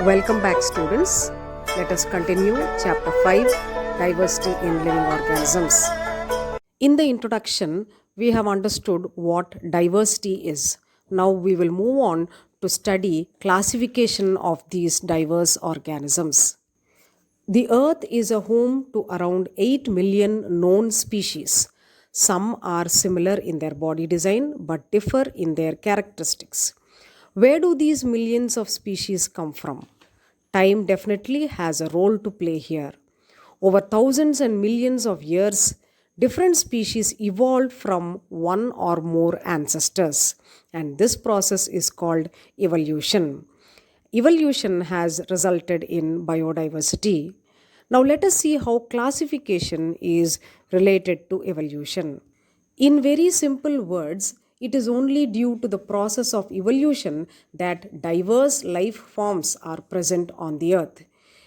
Welcome back, students. Let us continue Chapter 5, Diversity in Living Organisms. In the introduction, we have understood what diversity is. Now we will move on to study classification of these diverse organisms. The Earth is a home to around 8 million known species. Some are similar in their body design but differ in their characteristics. Where do these millions of species come from? Time definitely has a role to play here. Over thousands and millions of years, different species evolved from one or more ancestors, and this process is called evolution. Evolution has resulted in biodiversity. Now, let us see how classification is related to evolution. In very simple words, it is only due to the process of evolution that diverse life forms are present on the earth.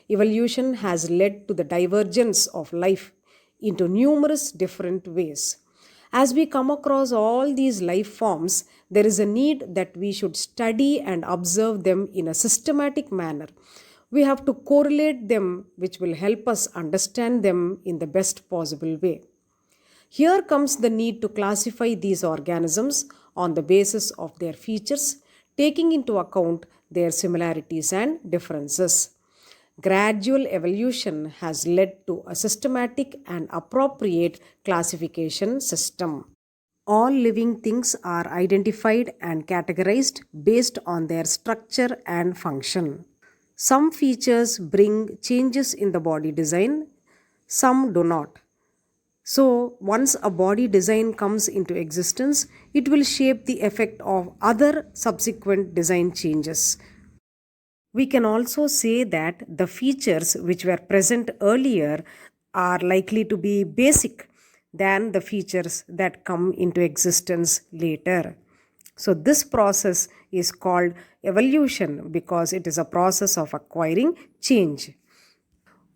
Evolution has led to the divergence of life into numerous different ways. As we come across all these life forms, there is a need that we should study and observe them in a systematic manner. We have to correlate them, which will help us understand them in the best possible way. Here comes the need to classify these organisms on the basis of their features, taking into account their similarities and differences. Gradual evolution has led to a systematic and appropriate classification system. All living things are identified and categorized based on their structure and function. Some features bring changes in the body design, some do not. So, once a body design comes into existence, it will shape the effect of other subsequent design changes. We can also say that the features which were present earlier are likely to be basic than the features that come into existence later. So, this process is called evolution because it is a process of acquiring change.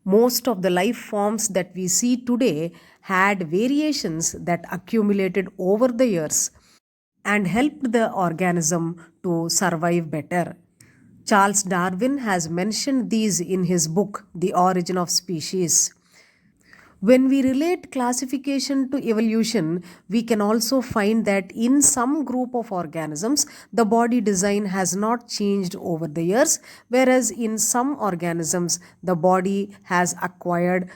Most of the life forms that we see today had variations that accumulated over the years and helped the organism to survive better. Charles Darwin has mentioned these in his book, The Origin of Species. When we relate classification to evolution, we can also find that in some group of organisms, the body design has not changed over the years, whereas in some organisms, the body has acquired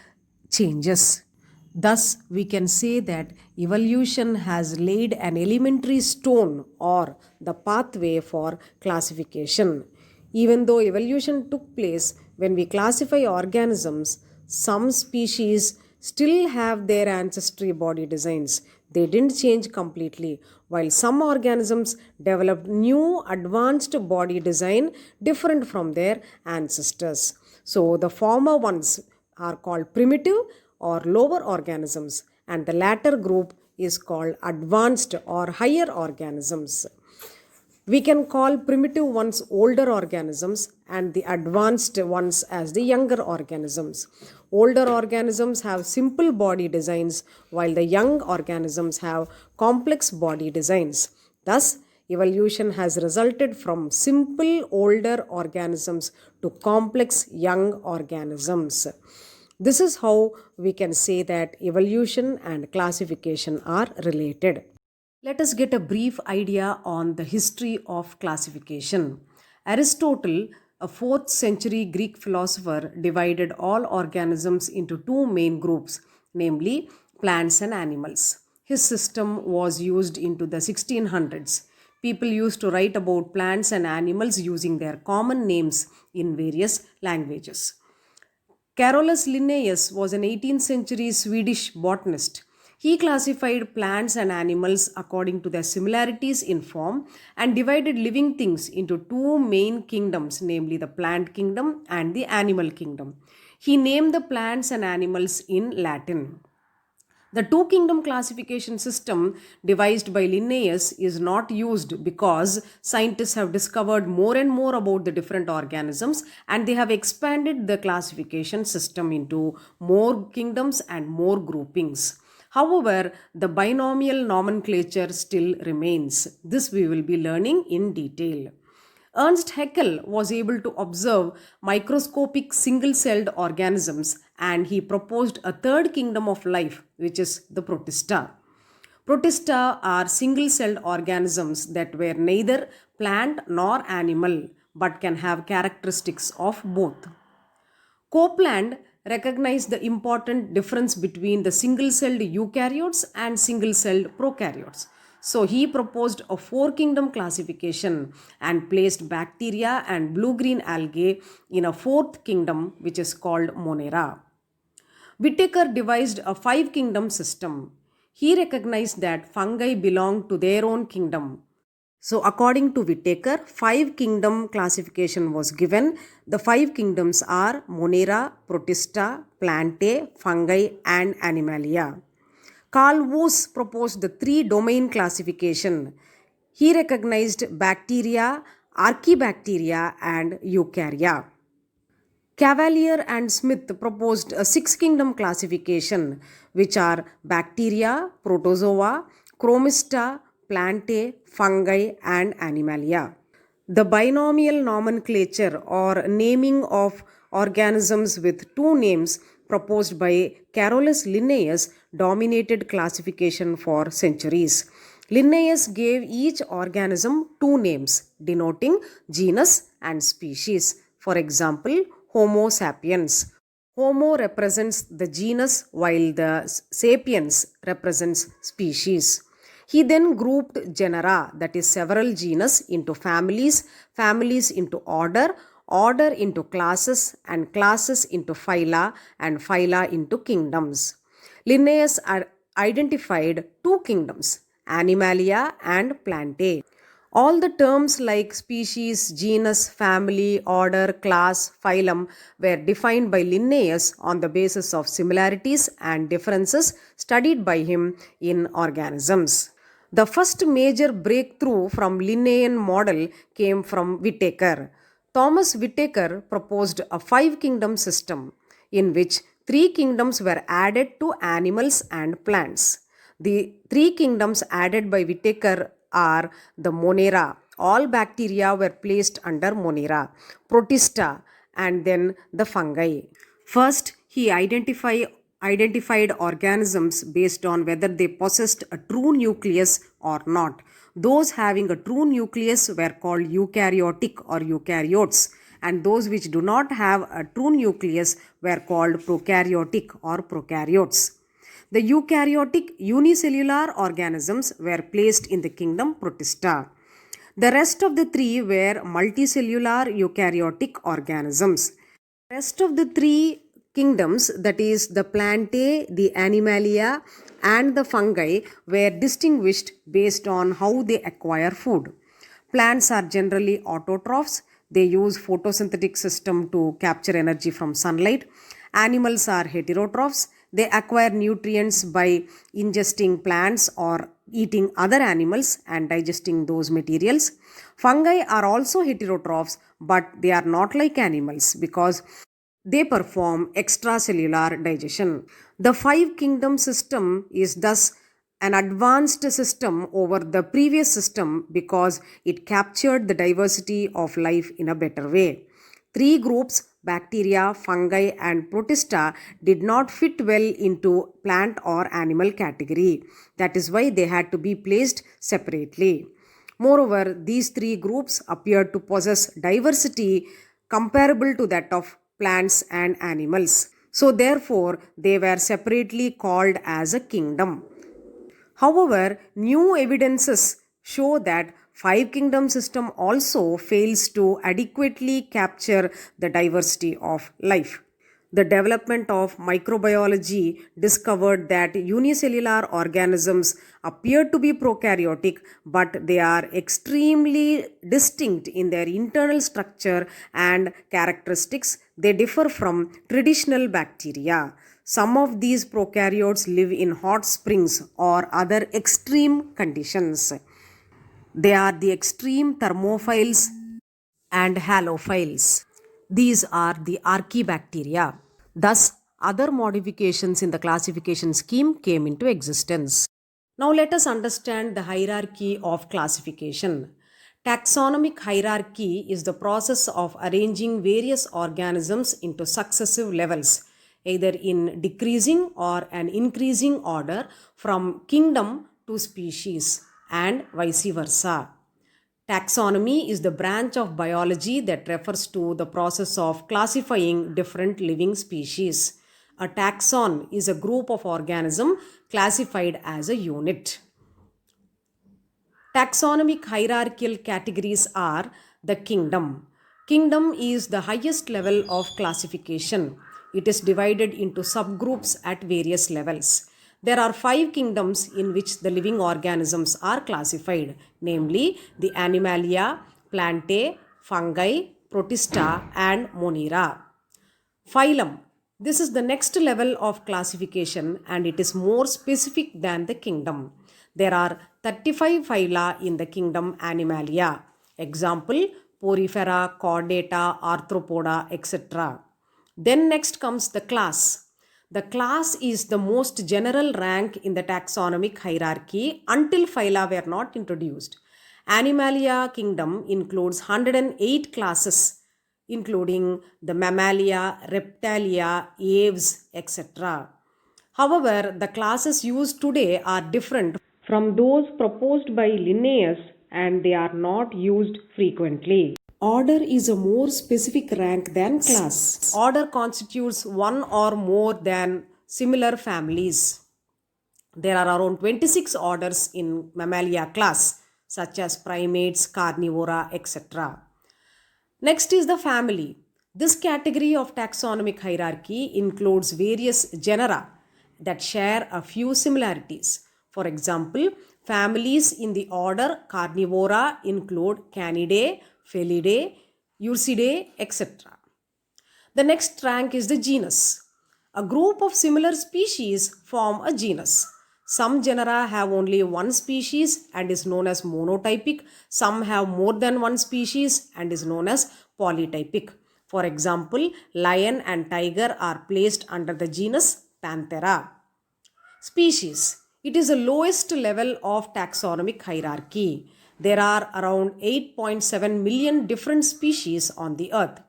changes. Thus, we can say that evolution has laid an elementary stone or the pathway for classification. Even though evolution took place when we classify organisms, some species still have their ancestry body designs. They didn't change completely, while some organisms developed new advanced body design different from their ancestors. So, the former ones are called primitive or lower organisms, and the latter group is called advanced or higher organisms. We can call primitive ones older organisms and the advanced ones as the younger organisms. Older organisms have simple body designs while the young organisms have complex body designs. Thus, evolution has resulted from simple older organisms to complex young organisms. This is how we can say that evolution and classification are related. Let us get a brief idea on the history of classification. Aristotle, a 4th century Greek philosopher, divided all organisms into two main groups, namely plants and animals. His system was used into the 1600s. People used to write about plants and animals using their common names in various languages. Carolus Linnaeus was an 18th century Swedish botanist. He classified plants and animals according to their similarities in form and divided living things into two main kingdoms, namely the plant kingdom and the animal kingdom. He named the plants and animals in Latin. The two kingdom classification system devised by Linnaeus is not used because scientists have discovered more and more about the different organisms and they have expanded the classification system into more kingdoms and more groupings. However, the binomial nomenclature still remains. This we will be learning in detail. Ernst Haeckel was able to observe microscopic single celled organisms and he proposed a third kingdom of life, which is the Protista. Protista are single celled organisms that were neither plant nor animal but can have characteristics of both. Copeland recognized the important difference between the single celled eukaryotes and single celled prokaryotes. So he proposed a four kingdom classification and placed bacteria and blue green algae in a fourth kingdom, which is called Monera. Whittaker devised a five kingdom system. He recognized that fungi belong to their own kingdom. So, according to Whittaker, five kingdom classification was given. The five kingdoms are Monera, Protista, Plantae, Fungi, and Animalia. Carl Woese proposed the three domain classification. He recognized bacteria, archaebacteria, and eukarya. Cavalier and Smith proposed a six kingdom classification, which are bacteria, protozoa, chromista, plantae, fungi, and animalia. The binomial nomenclature or naming of organisms with two names proposed by Carolus Linnaeus dominated classification for centuries. Linnaeus gave each organism two names denoting genus and species. For example, Homo sapiens. Homo represents the genus while the sapiens represents species. He then grouped genera, that is several genus, into families, families into order, order into classes, and classes into phyla, and phyla into kingdoms. Linnaeus identified two kingdoms, Animalia and Plantae. All the terms like species, genus, family, order, class, phylum were defined by Linnaeus on the basis of similarities and differences studied by him in organisms. The first major breakthrough from Linnaean model came from Whittaker. Thomas Whittaker proposed a five kingdom system in which three kingdoms were added to animals and plants. The three kingdoms added by Whittaker are the Monera. All bacteria were placed under Monera, Protista, and then the fungi. First, he identified organisms based on whether they possessed a true nucleus or not. Those having a true nucleus were called eukaryotic or eukaryotes, and those which do not have a true nucleus were called prokaryotic or prokaryotes. The eukaryotic unicellular organisms were placed in the kingdom Protista. The rest of the three were multicellular eukaryotic organisms. The rest of the three kingdoms, that is the Plantae, the Animalia, and the fungi, were distinguished based on how they acquire food. Plants are generally autotrophs. They use photosynthetic system to capture energy from sunlight. Animals are heterotrophs. They acquire nutrients by ingesting plants or eating other animals and digesting those materials. Fungi are also heterotrophs, but they are not like animals because they perform extracellular digestion. The five kingdom system is thus an advanced system over the previous system because it captured the diversity of life in a better way. Three groups, bacteria, fungi, and protista, did not fit well into plant or animal category. That is why they had to be placed separately. Moreover, these three groups appeared to possess diversity comparable to that of plants and animals. So, therefore, they were separately called as a kingdom. However, new evidences show that five kingdom system also fails to adequately capture the diversity of life. The development of microbiology discovered that unicellular organisms appear to be prokaryotic, but they are extremely distinct in their internal structure and characteristics. They differ from traditional bacteria. Some of these prokaryotes live in hot springs or other extreme conditions. They are the extreme thermophiles and halophiles. These are the archaebacteria. Thus, other modifications in the classification scheme came into existence. Now, let us understand the hierarchy of classification. Taxonomic hierarchy is the process of arranging various organisms into successive levels, either in decreasing or an increasing order from kingdom to species, and vice versa. Taxonomy is the branch of biology that refers to the process of classifying different living species. A taxon is a group of organisms classified as a unit. Taxonomic hierarchical categories are the kingdom. Kingdom is the highest level of classification. It is divided into subgroups at various levels. There are 5 kingdoms in which the living organisms are classified, namely the Animalia, Plantae, Fungi, Protista, and Monera. Phylum. This is the next level of classification and it is more specific than the kingdom. There are 35 phyla in the kingdom Animalia. Example, Porifera, Chordata, Arthropoda, etc. Then next comes the class. The class is the most general rank in the taxonomic hierarchy until phyla were not introduced. Animalia kingdom includes 108 classes, including the Mammalia, Reptilia, Aves, etc. However, the classes used today are different from those proposed by Linnaeus and they are not used frequently. Order is a more specific rank than class. Order constitutes one or more than similar families. There are around 26 orders in Mammalia class, such as primates, carnivora, etc. Next is the family. This category of taxonomic hierarchy includes various genera that share a few similarities. For example, families in the order Carnivora include Canidae, Felidae, Ursidae, etc. The next rank is the genus. A group of similar species form a genus. Some genera have only one species and is known as monotypic. Some have more than one species and is known as polytypic. For example, lion and tiger are placed under the genus Panthera. Species. It is the lowest level of taxonomic hierarchy. There are around 8.7 million different species on the earth.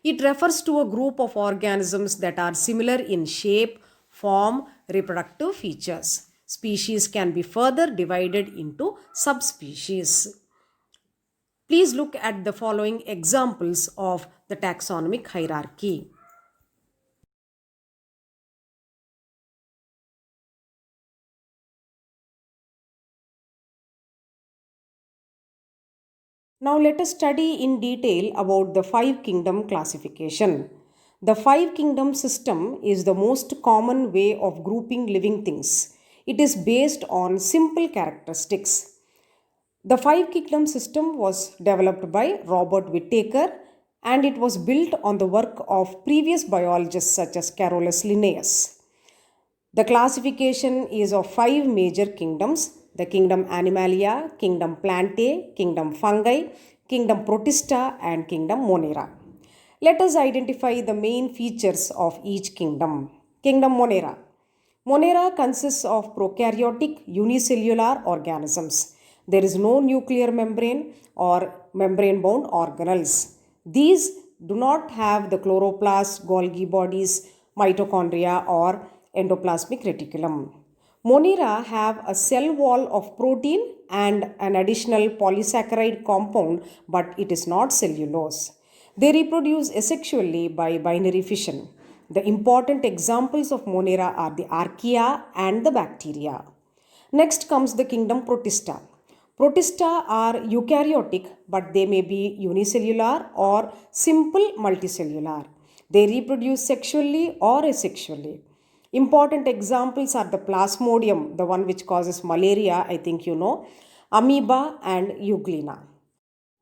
It refers to a group of organisms that are similar in shape, form, reproductive features. Species can be further divided into subspecies. Please look at the following examples of the taxonomic hierarchy. Now let us study in detail about the 5 kingdom classification. The 5 kingdom system is the most common way of grouping living things. It is based on simple characteristics. The 5 kingdom system was developed by Robert Whittaker and it was built on the work of previous biologists such as Carolus Linnaeus. The classification is of 5 major kingdoms: the kingdom Animalia, kingdom Plantae, kingdom Fungi, kingdom Protista, and kingdom Monera. Let us identify the main features of each kingdom. Kingdom Monera. Monera consists of prokaryotic unicellular organisms. There is no nuclear membrane or membrane-bound organelles. These do not have the chloroplast, Golgi bodies, mitochondria, or endoplasmic reticulum. Monera have a cell wall of protein and an additional polysaccharide compound, but it is not cellulose. They reproduce asexually by binary fission. The important examples of Monera are the archaea and the bacteria. Next comes the kingdom Protista. Protista are eukaryotic, but they may be unicellular or simple multicellular. They reproduce sexually or asexually. Important examples are the Plasmodium, the one which causes malaria, I think you know, amoeba and euglena.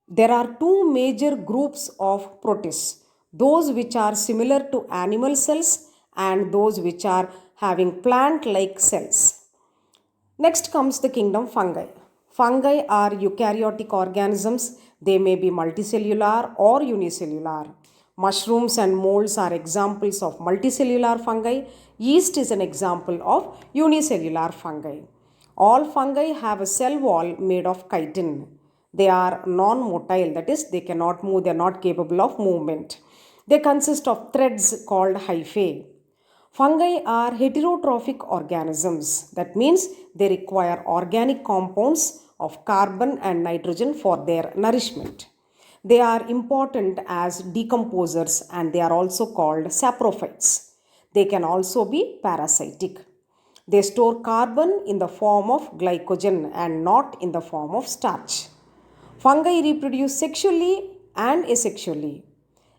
There are 2 major groups of protists, those which are similar to animal cells and those which are having plant-like cells. Next comes the kingdom Fungi. Fungi are eukaryotic organisms. They may be multicellular or unicellular. Mushrooms and molds are examples of multicellular fungi. Yeast is an example of unicellular fungi. All fungi have a cell wall made of chitin. They are non-motile, that is, they cannot move, they are not capable of movement. They consist of threads called hyphae. Fungi are heterotrophic organisms. That means they require organic compounds of carbon and nitrogen for their nourishment. They are important as decomposers and they are also called saprophytes. They can also be parasitic. They store carbon in the form of glycogen and not in the form of starch. Fungi reproduce sexually and asexually.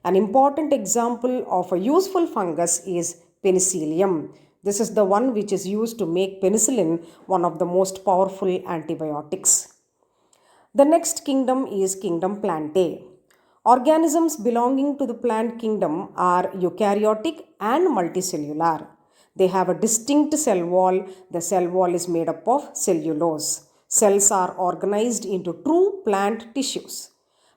An important example of a useful fungus is Penicillium. This is the one which is used to make penicillin one of the most powerful antibiotics. The next kingdom is kingdom Plantae. Organisms belonging to the plant kingdom are eukaryotic and multicellular. They have a distinct cell wall. The cell wall is made up of cellulose. Cells are organized into true plant tissues.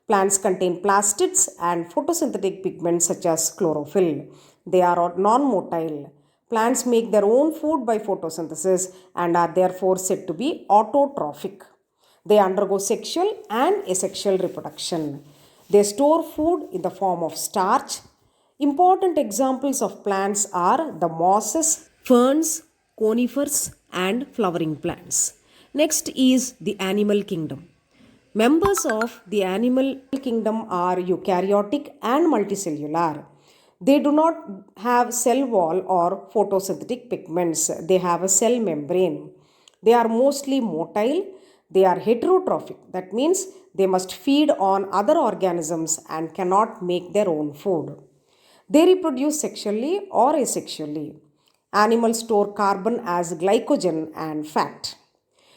Plants contain plastids and photosynthetic pigments such as chlorophyll. They are non-motile. Plants make their own food by photosynthesis and are therefore said to be autotrophic. They undergo sexual and asexual reproduction. They store food in the form of starch. Important examples of plants are the mosses, ferns, conifers, and flowering plants. Next is the animal kingdom. Members of the animal kingdom are eukaryotic and multicellular. They do not have cell wall or photosynthetic pigments. They have a cell membrane. They are mostly motile. They are heterotrophic. That means they must feed on other organisms and cannot make their own food. They reproduce sexually or asexually. Animals store carbon as glycogen and fat.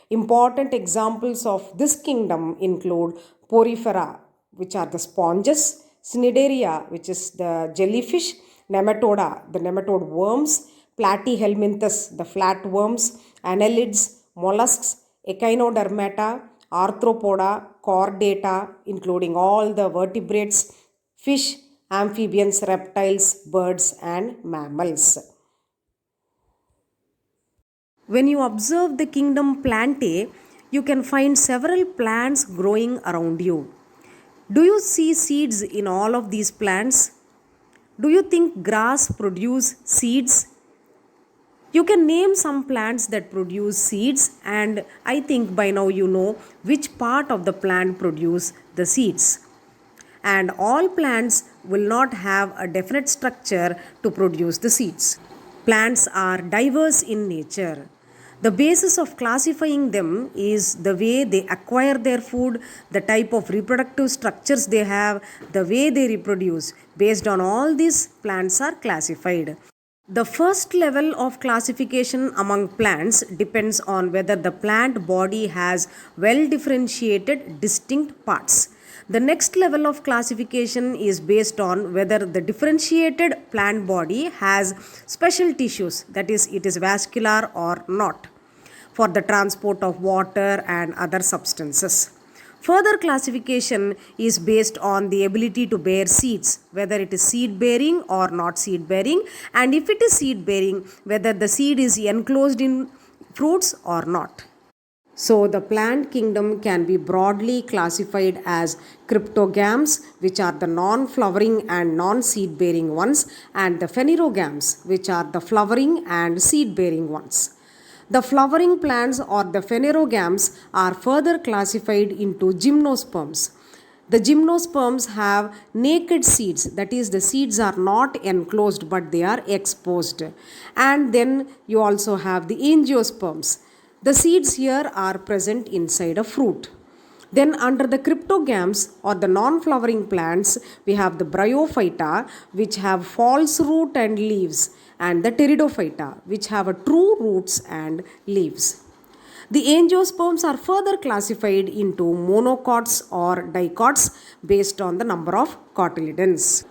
Important examples of this kingdom include Porifera, which are the sponges, Cnidaria, which is the jellyfish, Nematoda, the nematode worms, Platyhelminthes, the flatworms, annelids, mollusks, Echinodermata, Arthropoda, Chordata, including all the vertebrates, fish, amphibians, reptiles, birds, and mammals. When you observe the kingdom Plantae, you can find several plants growing around you. Do you see seeds in all of these plants? Do you think grass produce seeds? You can name some plants that produce seeds, and I think by now you know which part of the plant produce the seeds. And all plants will not have a definite structure to produce the seeds. Plants are diverse in nature. The basis of classifying them is the way they acquire their food, the type of reproductive structures they have, the way they reproduce. Based on all these, plants are classified. The first level of classification among plants depends on whether the plant body has well differentiated distinct parts. The next level of classification is based on whether the differentiated plant body has special tissues, that is, it is vascular or not, for the transport of water and other substances. Further classification is based on the ability to bear seeds, whether it is seed bearing or not seed bearing, and if it is seed bearing, whether the seed is enclosed in fruits or not. So, the plant kingdom can be broadly classified as cryptogams, which are the non-flowering and non-seed bearing ones, and the phanerogams, which are the flowering and seed bearing ones. The flowering plants or the phanerogams are further classified into gymnosperms. The gymnosperms have naked seeds, that is, the seeds are not enclosed but they are exposed. And then you also have the angiosperms. The seeds here are present inside a fruit. Then under the cryptogams or the non-flowering plants, we have the bryophyta, which have false root and leaves, and the pteridophyta, which have a true roots and leaves. The angiosperms are further classified into monocots or dicots based on the number of cotyledons.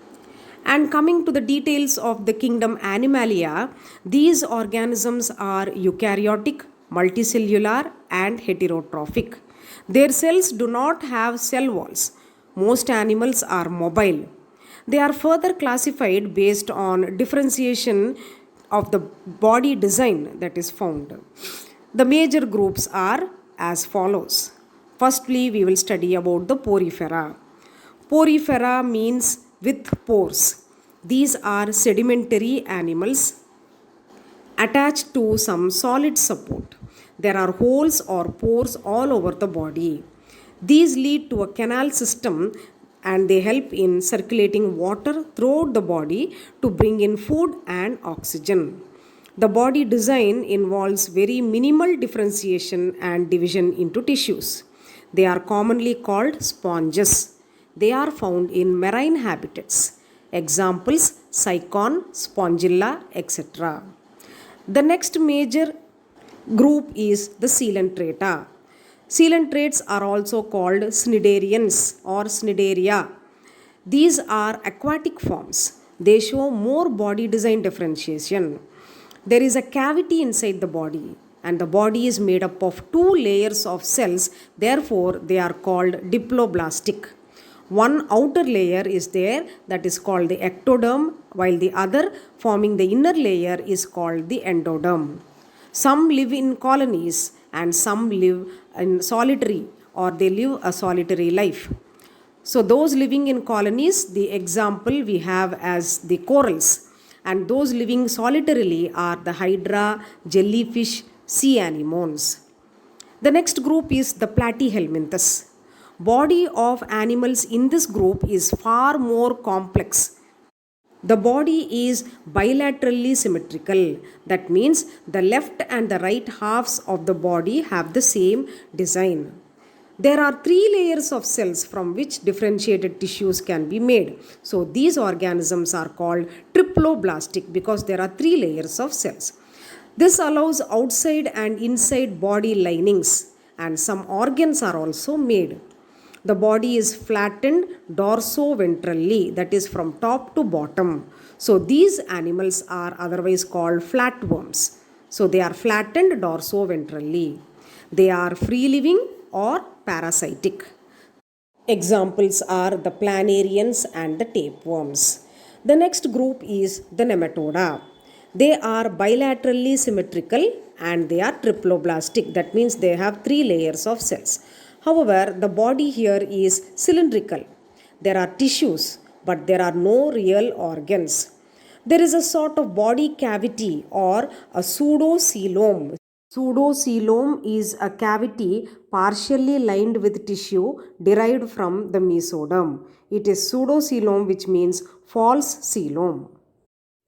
And coming to the details of the kingdom Animalia, these organisms are eukaryotic, multicellular, and heterotrophic. Their cells do not have cell walls. Most animals are mobile. They are further classified based on differentiation of the body design that is found. The major groups are as follows. Firstly, we will study about the porifera. Porifera means with pores. These are sedimentary animals attached to some solid support. There are holes or pores all over the body. These lead to a canal system and they help in circulating water throughout the body to bring in food and oxygen. The body design involves very minimal differentiation and division into tissues. They are commonly called sponges. They are found in marine habitats. Examples: cycon, spongilla, etc. The next major group is the coelenterata. Coelentrates are also called cnidarians or cnidaria. These are aquatic forms. They show more body design differentiation. There is a cavity inside the body, and the body is made up of two layers of cells, therefore, they are called diploblastic. One outer layer is there that is called the ectoderm, while the other forming the inner layer is called the endoderm. Some live in colonies and some live in solitary or they live a solitary life. So those living in colonies, the example we have as the corals, and those living solitarily are the hydra, jellyfish, sea anemones. The next group is the platyhelminthes. Body of animals in this group is far more complex. The body is bilaterally symmetrical. That means the left and the right halves of the body have the same design. There are three layers of cells from which differentiated tissues can be made. So these organisms are called triploblastic because there are three layers of cells. This allows outside and inside body linings, and some organs are also made. The body is flattened dorso-ventrally, that is from top to bottom. So these animals are otherwise called flatworms. So they are flattened dorso-ventrally. They are free-living or parasitic. Examples are the planarians and the tapeworms. The next group is the nematoda. They are bilaterally symmetrical and they are triploblastic. That means they have three layers of cells. However, the body here is cylindrical. There are tissues, but there are no real organs. There is a sort of body cavity or a pseudocoelom. Pseudocoelom is a cavity partially lined with tissue derived from the mesoderm. It is pseudocoelom, which means false coelom.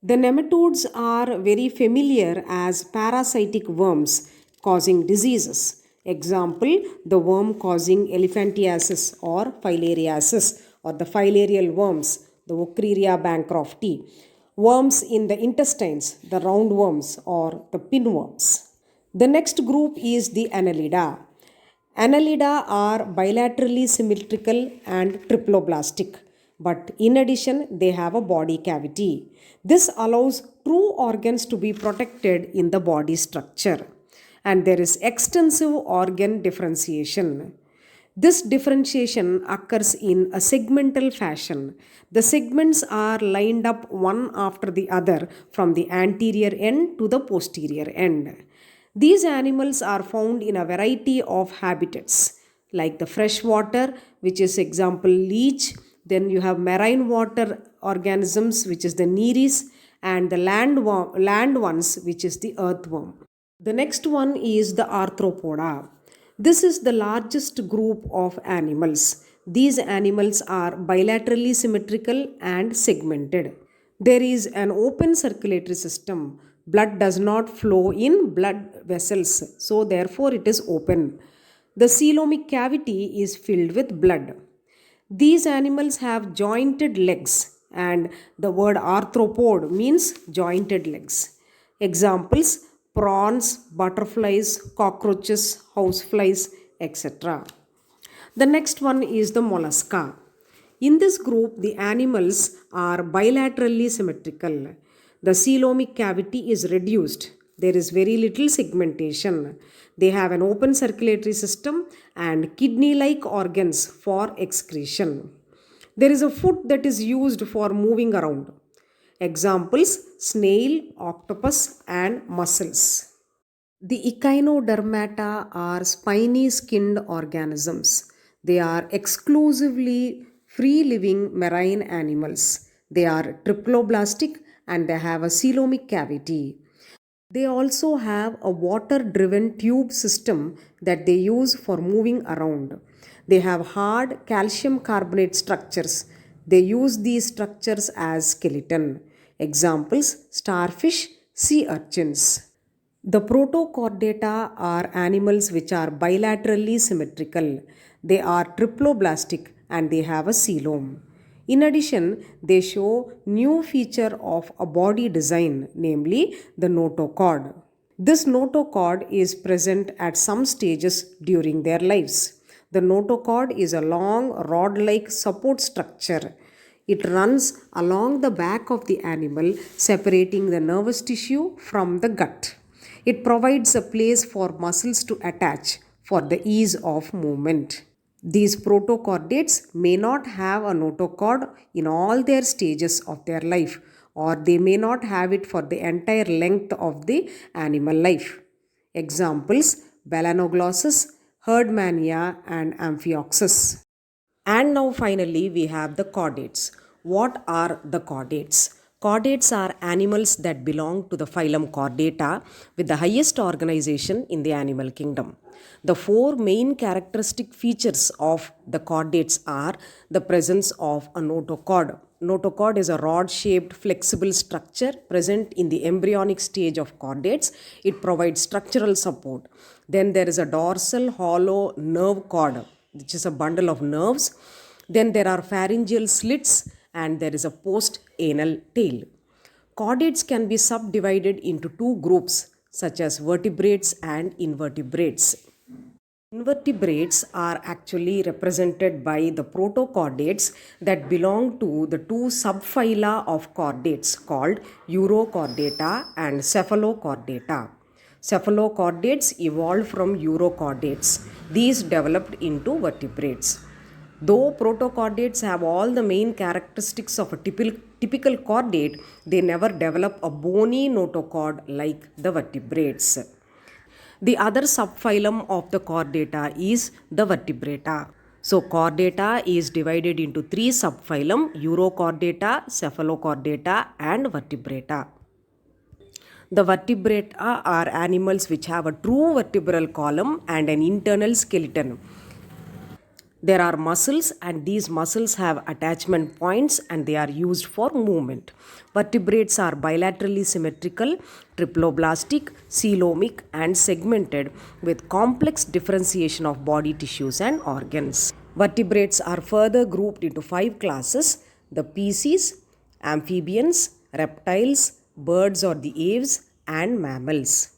The nematodes are very familiar as parasitic worms causing diseases. Example, the worm causing elephantiasis or filariasis or the filarial worms, the Ocreria bancrofti. Worms in the intestines, the roundworms or the pinworms. The next group is the Annelida. Annelida are bilaterally symmetrical and triploblastic, but in addition, they have a body cavity. This allows true organs to be protected in the body structure, and there is extensive organ differentiation. This differentiation occurs in a segmental fashion. The segments are lined up one after the other from the anterior end to the posterior end. These animals are found in a variety of habitats like the freshwater, which is example leech. Then you have marine water organisms, which is the nereis, and the land ones, which is the earthworm. The next one is the arthropoda. This is the largest group of animals. These animals are bilaterally symmetrical and segmented. There is an open circulatory system. Blood does not flow in blood vessels, so therefore it is open. The coelomic cavity is filled with blood. These animals have jointed legs, and the word arthropod means jointed legs. Examples: prawns, butterflies, cockroaches, houseflies, etc. The next one is the mollusca. In this group, the animals are bilaterally symmetrical. The coelomic cavity is reduced. There is very little segmentation. They have an open circulatory system and kidney-like organs for excretion. There is a foot that is used for moving around. Examples: snail, octopus, and mussels. The echinodermata are spiny skinned organisms. They are exclusively free living marine animals. They are triploblastic and they have a coelomic cavity. They also have a water driven tube system that they use for moving around. They have hard calcium carbonate structures. They use these structures as skeleton. Examples starfish, sea urchins. The protochordata are animals which are bilaterally symmetrical. They are triploblastic and they have a coelom. In addition, they show new feature of a body design, namely the notochord. This notochord is present at some stages during their lives. The notochord is a long rod-like support structure. It runs along the back of the animal, separating the nervous tissue from the gut. It provides a place for muscles to attach for the ease of movement. These protochordates may not have a notochord in all their stages of their life, or they may not have it for the entire length of the animal life. Examples Balanoglossus, Herdmania, and Amphioxus. And now finally we have the chordates. What are the chordates? Chordates are animals that belong to the phylum Chordata with the highest organization in the animal kingdom. The four main characteristic features of the chordates are the presence of a notochord. Notochord is a rod-shaped flexible structure present in the embryonic stage of chordates. It provides structural support. Then there is a dorsal hollow nerve cord, which is a bundle of nerves. Then there are pharyngeal slits and there is a post-anal tail. Chordates can be subdivided into two groups such as vertebrates and invertebrates. Invertebrates are actually represented by the protochordates that belong to the two subphyla of chordates called Urochordata and Cephalochordata. Cephalochordates evolved from Urochordates. These developed into vertebrates. Though protochordates have all the main characteristics of a typical chordate, they never develop a bony notochord like the vertebrates. The other subphylum of the chordata is the vertebrata. So chordata is divided into three subphylum: Urochordata, Cephalochordata, and vertebrata. The vertebrata are animals which have a true vertebral column and an internal skeleton. There are muscles and these muscles have attachment points and they are used for movement. Vertebrates are bilaterally symmetrical, triploblastic, coelomic and segmented with complex differentiation of body tissues and organs. Vertebrates are further grouped into 5 classes: the species, amphibians, reptiles, birds or the aves and mammals.